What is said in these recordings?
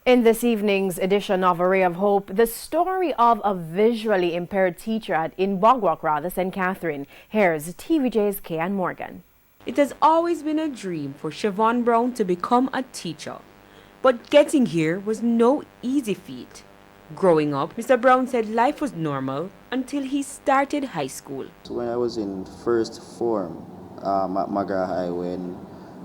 In this evening's edition of A Ray of Hope, the story of a visually impaired teacher in Bogwalk, St. Catherine. Here's TVJ's Kian Morgan. It has always been a dream for Siobhan Brown to become a teacher. But getting here was no easy feat. Growing up, Mr. Brown said life was normal until he started high school. When I was in first form at Magra High, when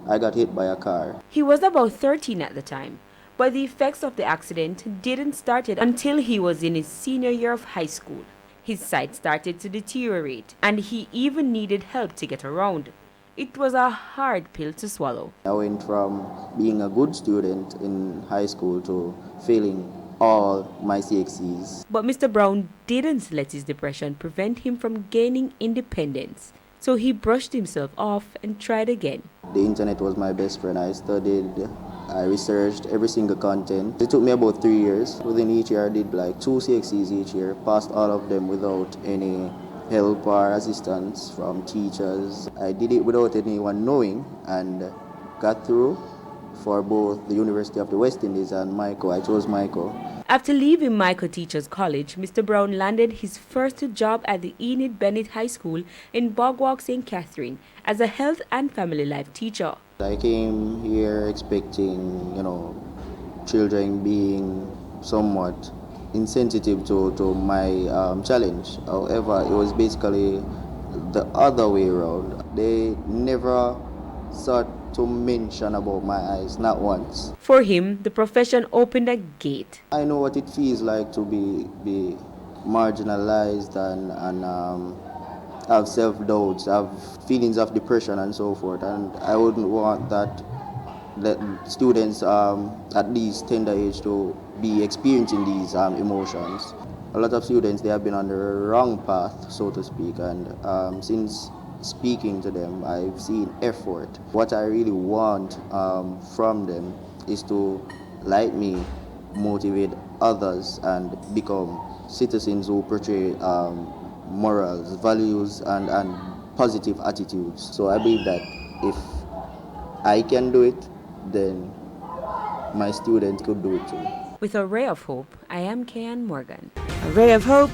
I got hit by a car. He was about 13 at the time, but the effects of the accident didn't start until he was in his senior year of high school. His sight started to deteriorate, and he even needed help to get around. It was a hard pill to swallow. I went from being a good student in high school to failing all my CXCs. But Mr. Brown didn't let his depression prevent him from gaining independence. So he brushed himself off and tried again. The internet was my best friend. I studied, I researched every single content. It took me about 3 years. Within each year I did like 2 CXCs each year, passed all of them without any help or assistance from teachers. I did it without anyone knowing and got through for both the University of the West Indies and Michael. I chose Michael. After leaving Michael Teachers College, Mr. Brown landed his first job at the Enid Bennett High School in Bogwalk, St. Catherine as a health and family life teacher. I came here expecting, children being somewhat insensitive to my challenge. However, it was basically the other way around. They never sought to mention about my eyes, not once. For him, the profession opened a gate. I know what it feels like to be marginalized and have self-doubts, have feelings of depression and so forth. And I wouldn't want that students at least tender age to be experiencing these emotions. A lot of students, they have been on the wrong path, so to speak, and since speaking to them, I've seen effort. What I really want from them is to, like me, motivate others and become citizens who portray morals, values, and positive attitudes. So I believe that if I can do it, then my students could do it too. With A Ray of Hope, I am Kian Morgan. A Ray of Hope